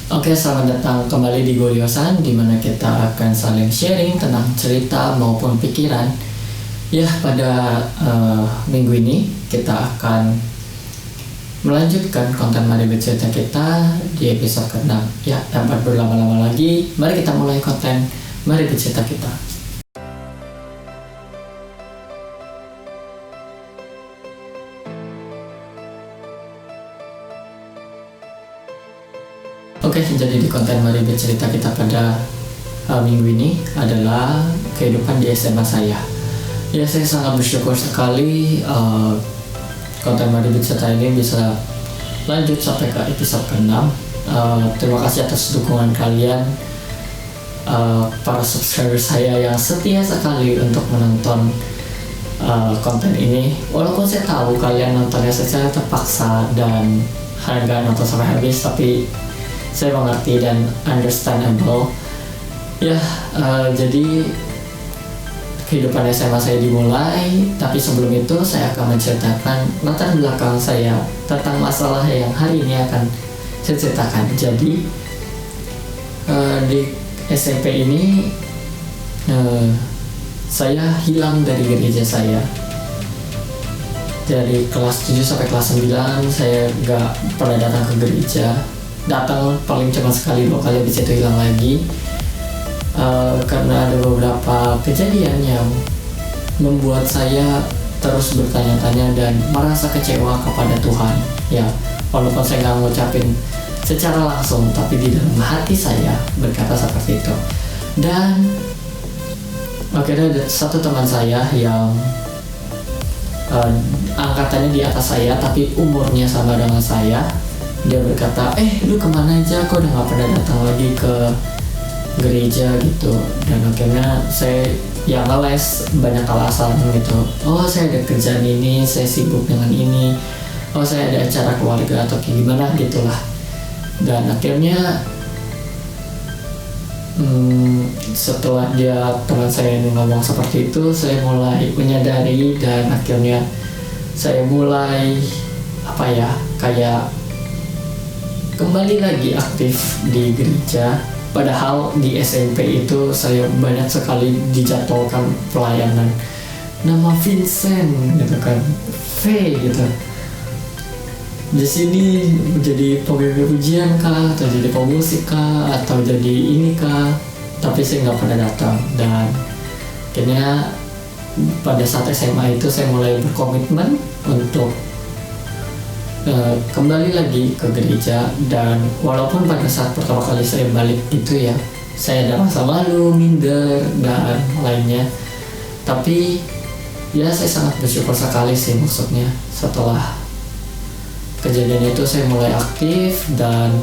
Oke, selamat datang kembali di Goliosan, di mana kita akan saling sharing tentang cerita maupun pikiran. Ya, pada minggu ini kita akan melanjutkan konten Mari Bercerita kita di episode ke-6. Ya, tanpa berlama-lama lagi, mari kita mulai konten Mari Bercerita kita. Oke, jadi di konten Mari Bercerita kita pada minggu ini adalah kehidupan di SMA saya. Ya, saya sangat bersyukur sekali konten Mari Bercerita ini bisa lanjut sampai ke episode ke-6. Terima kasih atas dukungan kalian, para subscriber saya yang setia sekali untuk menonton konten ini. Walaupun saya tahu kalian nontonnya secara terpaksa dan nggak nonton sampai habis, tapi saya mengerti dan understandable. Ya, jadi kehidupan SMA saya dimulai, tapi sebelum itu saya akan menceritakan latar belakang saya tentang masalah yang hari ini akan saya ceritakan. Jadi di SMP ini saya hilang dari gereja saya. Dari kelas 7 sampai kelas 9 saya gak pernah datang ke gereja. Datang paling cuma sekali 2 kali, habis itu hilang lagi. Karena ada beberapa kejadian yang membuat saya terus bertanya-tanya dan merasa kecewa kepada Tuhan. Ya, walaupun saya nggak ngucapin secara langsung, tapi di dalam hati saya berkata seperti itu. Dan akhirnya ada satu teman saya yang angkatannya di atas saya, tapi umurnya sama dengan saya. Dia berkata, lu kemana aja, kok udah gak pernah datang lagi ke gereja gitu. Dan akhirnya saya yang ngeles banyak alasan gitu. Oh, saya ada kerjaan ini, saya sibuk dengan ini, oh saya ada acara keluarga atau kayak gimana gitulah. Dan akhirnya setelah teman saya ini ngomong seperti itu, saya mulai menyadari dan akhirnya saya mulai kayak kembali lagi aktif di gereja. Padahal di SMP itu saya banyak sekali dijadwalkan pelayanan. Nama Vincent gitu kan, V gitu. Di sini jadi pemimpin pujian kah, atau jadi pemusik kah, atau jadi ini kah. Tapi saya nggak pernah datang. Dan akhirnya pada saat SMA itu saya mulai berkomitmen untuk kembali lagi ke gereja. Dan walaupun pada saat pertama kali saya balik itu ya, saya ada rasa malu, minder dan lainnya, tapi ya saya sangat bersyukur sekali sih. Maksudnya setelah kejadian itu saya mulai aktif dan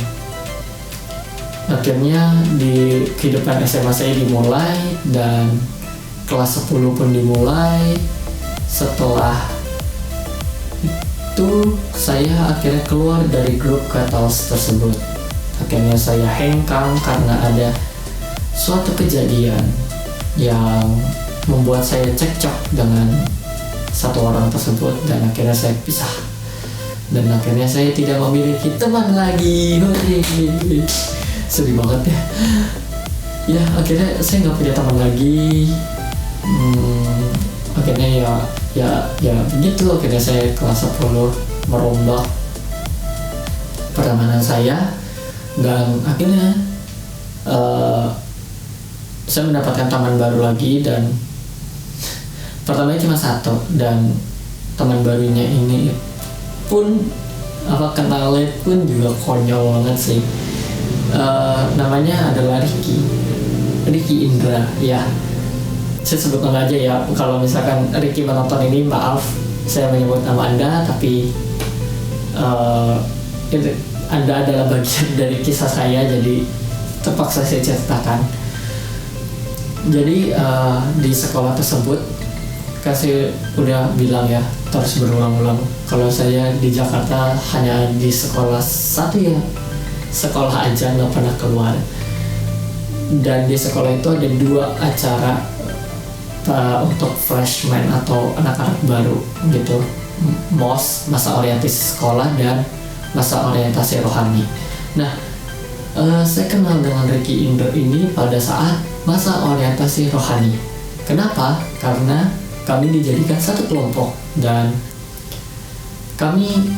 akhirnya di kehidupan SMA saya dimulai dan kelas 10 pun dimulai. Setelah itu saya akhirnya keluar dari grup Kataos tersebut. Akhirnya saya hengkang karena ada suatu kejadian yang membuat saya cekcok dengan satu orang tersebut, dan akhirnya saya pisah. Dan akhirnya saya tidak memiliki teman lagi. Sedih banget ya. Ya, akhirnya saya nggak punya teman lagi. Akhirnya ya begitu. Akhirnya saya kelas 10 merombak pertemanan saya, dan akhirnya saya mendapatkan teman baru lagi. Dan pertamanya cuma satu, dan teman barunya ini pun kenalnya pun juga konyol banget sih. Namanya adalah Ricky Indra. Ya, saya sebut nama aja ya. Kalau misalkan Ricky menonton ini, maaf saya menyebut nama Anda, tapi Anda adalah bagian dari kisah saya, jadi terpaksa saya ceritakan. Jadi di sekolah tersebut, saya udah bilang ya, terus berulang-ulang, kalau saya di Jakarta hanya di sekolah satu ya, sekolah aja, nggak pernah keluar. Dan di sekolah itu ada 2 acara untuk freshman atau anak-anak baru gitu, MOS, masa orientasi sekolah, dan masa orientasi rohani. Nah, Saya kenal dengan Ricky Indra ini pada saat masa orientasi rohani. Kenapa? Karena kami dijadikan satu kelompok dan kami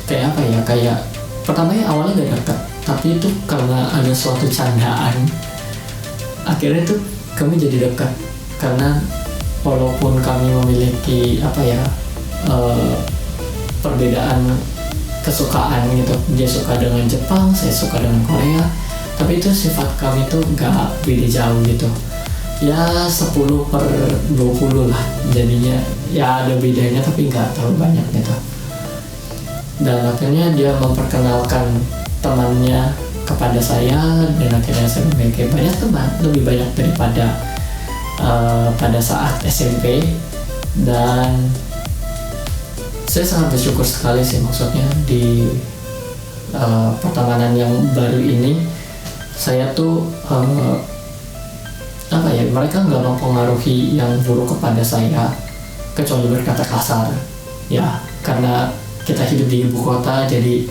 kayak apa ya, kayak pertamanya awalnya gak dekat, tapi itu karena ada suatu candaan akhirnya tuh kami jadi dekat. Karena walaupun kami memiliki apa ya, perbedaan kesukaan gitu, dia suka dengan Jepang, saya suka dengan Korea, tapi itu sifat kami tuh gak beda jauh gitu ya, 10/20 lah jadinya, ya ada bedanya tapi gak terlalu banyak gitu. Dan akhirnya dia memperkenalkan temannya kepada saya dan akhirnya saya memiliki banyak teman, lebih banyak daripada pada saat SMP. Dan saya sangat bersyukur sekali sih, maksudnya di pertemanan yang baru ini saya tuh apa ya, mereka nggak mempengaruhi yang buruk kepada saya kecuali berkata kasar ya, karena kita hidup di ibu kota jadi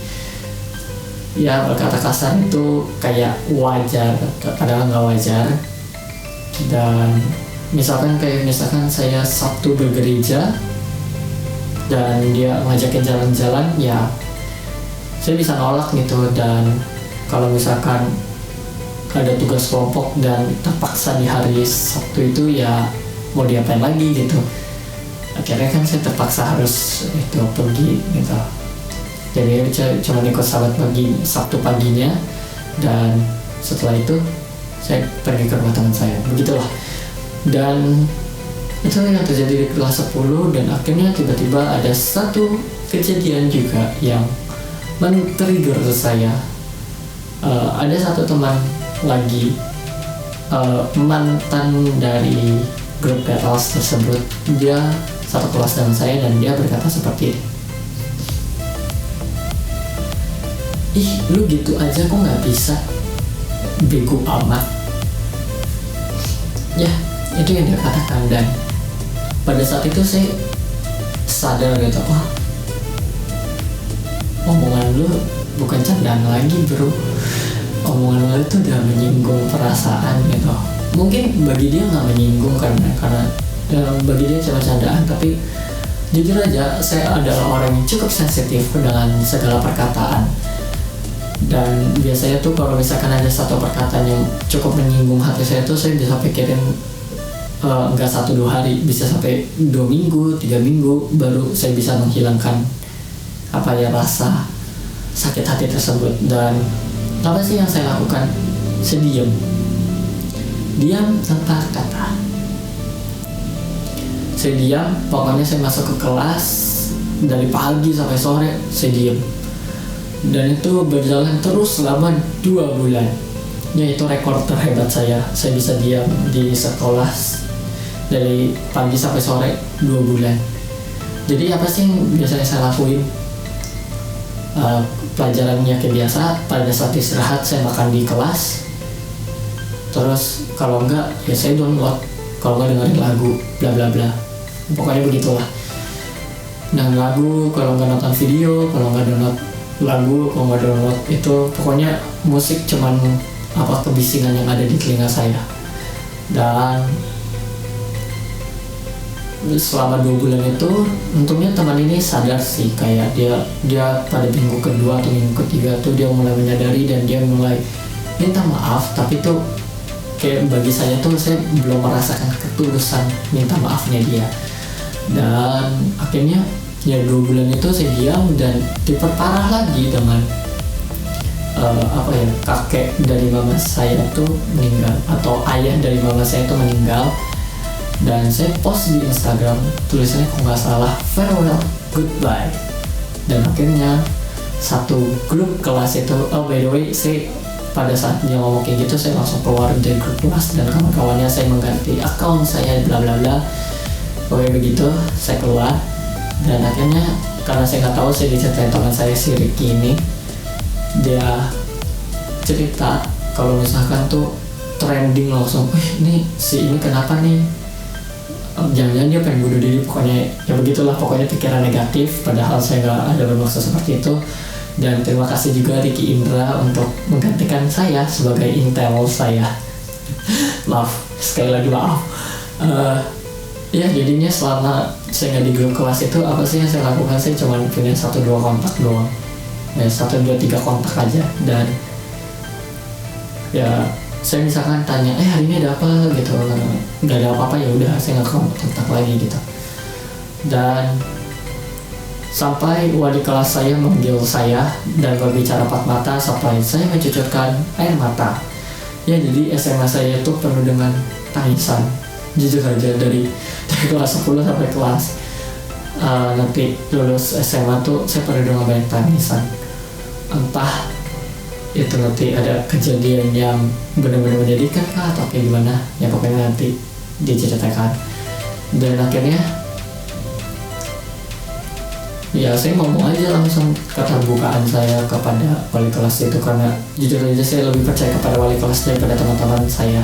ya berkata kasar itu kayak wajar, padahal nggak wajar. Dan misalkan saya Sabtu bergereja dan dia ngajakin jalan-jalan, ya saya bisa nolak gitu. Dan kalau misalkan ada tugas kelompok dan terpaksa di hari Sabtu itu, ya mau diapain lagi gitu. Akhirnya kan saya terpaksa harus itu pergi gitu. Jadi cuma ikut sahabat pagi Sabtu paginya, dan setelah itu saya pergi ke rumah teman saya, begitulah. Dan itu yang terjadi di kelas 10. Dan akhirnya tiba-tiba ada satu kejadian juga yang men-trigger saya. Ada satu teman lagi, mantan dari grup Petals tersebut, dia satu kelas dengan saya dan dia berkata seperti ini, "Ih, lu gitu aja kok nggak bisa, bego amat." Ya, itu yang dia katakan. Dan pada saat itu saya sadar gitu, omongan lu bukan candaan lagi bro, omongan lu itu udah menyinggung perasaan gitu. Mungkin bagi dia nggak menyinggung karena bagi dia cuma candaan, tapi jujur aja saya adalah orang yang cukup sensitif dengan segala perkataan. Dan biasanya tuh kalau misalkan ada satu perkataan yang cukup menyinggung hati saya tuh, saya bisa pikirin nggak 1-2 hari, bisa sampai 2 minggu, 3 minggu baru saya bisa menghilangkan apa ya, rasa sakit hati tersebut. Dan apa sih yang saya lakukan? Saya diam tanpa kata. Saya diam, pokoknya saya masuk ke kelas dari pagi sampai sore saya diam. Dan itu berjalan terus selama 2 bulan. Ya, itu rekor terhebat saya. Saya bisa diam di sekolah dari pagi sampai sore 2 bulan. Jadi apa sih yang biasanya saya lakuin? Pelajarannya kayak biasa, pada saat istirahat saya makan di kelas. Terus kalau enggak ya saya download, kalau enggak dengerin lagu, bla bla bla. Pokoknya begitulah. Dengerin lagu, kalau enggak nonton video, kalau enggak download lagu, kalau enggak download itu, pokoknya musik cuman apa kebisingan yang ada di telinga saya. Dan selama 2 bulan itu untungnya teman ini sadar sih, kayak dia pada minggu kedua atau minggu ketiga tuh dia mulai menyadari dan dia mulai minta maaf. Tapi tuh kayak bagi saya tuh, saya belum merasakan ketulusan minta maafnya dia. Dan akhirnya ya 2 bulan itu saya diam, dan diperparah lagi dengan kakek dari mama saya tuh meninggal, atau ayah dari mama saya tuh meninggal. Dan saya post di Instagram, tulisannya kalau nggak salah farewell goodbye. Dan akhirnya satu grup kelas itu, by the way, saya pada saat dia ngomong kayak gitu, saya langsung keluar dari grup kelas dan kawan-kawannya saya mengganti akun saya bla bla bla. Oke, begitu saya keluar. Dan akhirnya karena saya nggak tahu, saya diceritain teman saya si Ricky ini, dia cerita kalau misalkan tuh trending langsung, ini si ini kenapa nih, jangan-jangan dia pengen bunuh diri. Pokoknya ya begitulah, pokoknya pikiran negatif, padahal saya nggak ada bermaksud seperti itu. Dan terima kasih juga Ricky Indra untuk menggantikan saya sebagai intel saya. Maaf, sekali lagi maaf. Ya jadinya selama saya nggak di grup kelas itu apa sih yang saya lakukan? Saya cuma punya 1-2 kontak doang, ya 1-2-3 kontak aja. Dan ya saya misalkan tanya hari ini ada apa gitu, nggak ada apa-apa ya udah saya nggak kontak lagi gitu. Dan sampai wali kelas saya memanggil saya dan berbicara empat mata sampai saya mencucurkan air mata. Ya jadi SMA saya itu penuh dengan tangisan, jujur aja dari kelas 10 sampai kelas nanti lulus SMA tuh saya penuh dengan banyak tangisan. Entah itu nanti ada kejadian yang benar-benar menyedihkan kah atau kayak gimana, ya pokoknya nanti diceritakan. Dan akhirnya ya saya ngomong aja langsung keterbukaan saya kepada wali kelas itu, karena jujur aja saya lebih percaya kepada wali kelas daripada teman-teman saya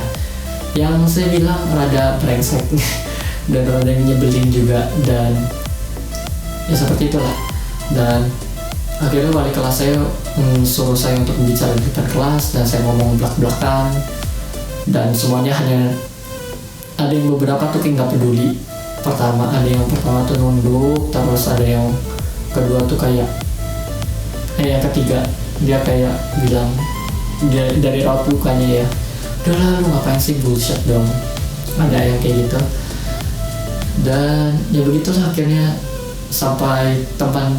yang saya bilang rada brengsek dan rada nyebelin juga. Dan ya seperti itulah. Dan akhirnya wali kelas saya suruh saya untuk bicara di depan kelas, dan saya ngomong belak-belakan, dan semuanya hanya ada yang beberapa tuh kayak nggak peduli. Ada yang pertama tuh nunduk, terus ada yang kedua tuh kayak yang ketiga dia kayak bilang, dia dari raut mukanya ya, udah lah lu ngapain sih, bullshit dong, ada yang kayak gitu. Dan ya begitulah akhirnya sampai teman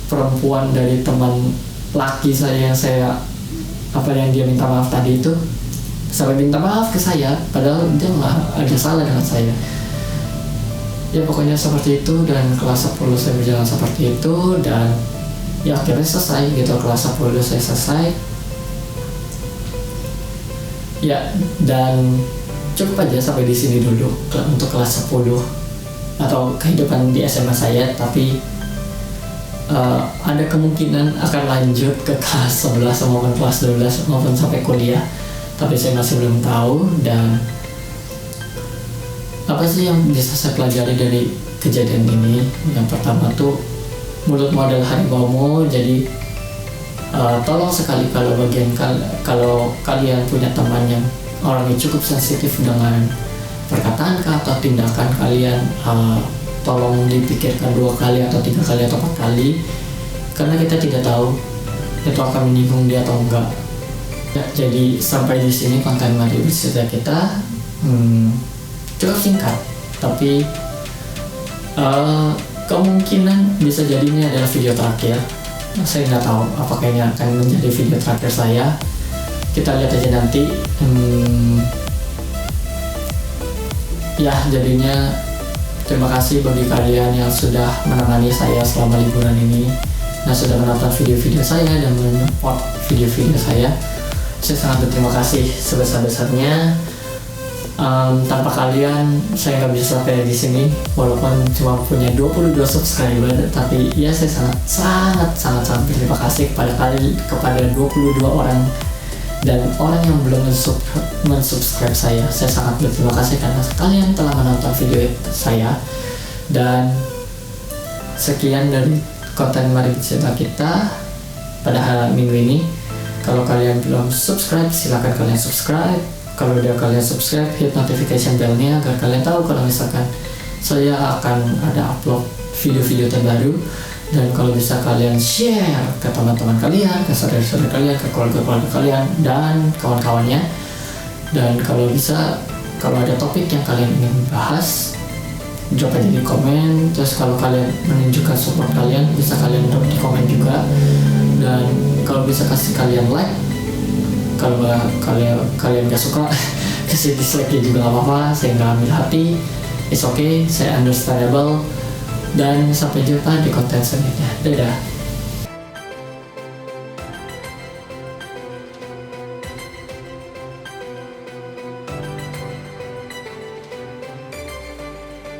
perempuan dari teman laki saya yang dia minta maaf tadi itu sampai minta maaf ke saya, padahal dia nggak ada salah dengan saya. Ya pokoknya seperti itu. Dan kelas 10 saya berjalan seperti itu, dan ya akhirnya selesai gitu, kelas 10 saya selesai ya. Dan cukup aja sampai di sini dulu untuk kelas 10 atau kehidupan di SMA saya. Tapi ada kemungkinan akan lanjut ke kelas 11 maupun kelas 12 maupun sampai kuliah, tapi saya masih belum tahu. Dan apa sih yang bisa saya pelajari dari kejadian ini? Yang pertama tuh mulut model harimau. Jadi tolong sekali kalau kalian punya teman yang orangnya cukup sensitif dengan perkataan atau tindakan kalian, tolong dipikirkan 2 kali atau 3 kali atau 4 kali, karena kita tidak tahu itu akan menyinggung dia atau enggak. Ya, jadi sampai di sini konten mari bercerita kita. Cukup singkat, tapi kemungkinan bisa jadi ini adalah video terakhir. Saya nggak tahu apakah ini akan menjadi video terakhir saya. Kita lihat aja nanti. Ya jadinya terima kasih bagi kalian yang sudah menemani saya selama liburan ini, dan sudah menonton video-video saya dan mensupport video-video saya. Saya sangat berterima kasih sebesar-besarnya. Tanpa kalian saya nggak bisa sampai di sini, walaupun cuma punya 22 subscriber, tapi ya saya sangat berterima kasih kepada 22 orang dan orang yang belum mensubscribe saya. Saya sangat berterima kasih karena kalian telah menonton video saya. Dan sekian dari konten mari bercerita kita pada minggu ini. Kalau kalian belum subscribe, silakan kalian subscribe. Kalau udah kalian subscribe, hit notification bell-nya agar kalian tahu kalau misalkan saya akan ada upload video-video terbaru. Dan kalau bisa kalian share ke teman-teman kalian, ke saudara-saudara kalian, ke keluarga-keluarga kalian, dan kawan-kawannya. Dan kalau bisa, kalau ada topik yang kalian ingin bahas, drop aja di komen. Terus kalau kalian menunjukkan support kalian, bisa kalian drop di komen juga. Dan kalau bisa kasih kalian like. Kalau kalian gak suka, kasih dislike juga gak apa-apa, saya gak ambil hati. It's okay, saya understandable. Dan sampai jumpa di konten selanjutnya. Dadah.